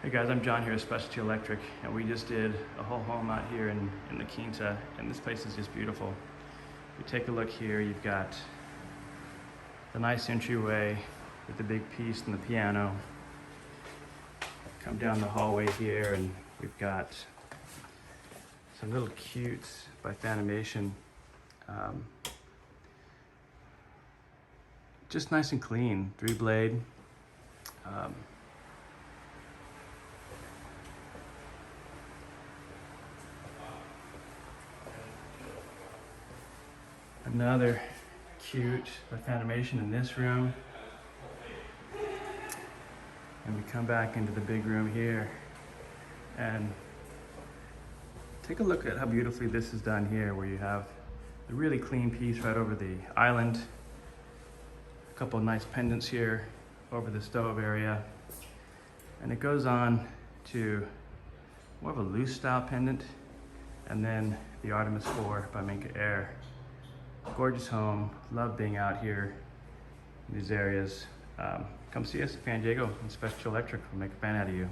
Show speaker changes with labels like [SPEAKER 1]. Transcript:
[SPEAKER 1] Hey guys, I'm John here at Specialty Electric, and we just did a whole home out here in La Quinta, and this place is just beautiful. You take a look here, you've got the nice entryway with the big piece and the piano. Come down the hallway here, and we've got some little cutes by Fanimation. Just nice and clean, 3-blade. Another cute by Fanimation in this room. And we come back into the big room here and take a look at how beautifully this is done here, where you have a really clean piece right over the island. A couple of nice pendants here over the stove area. And it goes on to more of a loose style pendant, and then the Artemis 4 by Minka Air. Gorgeous home. Love being out here in these areas. Come see us at San Diego and Specialty Electric. We'll make a fan out of you.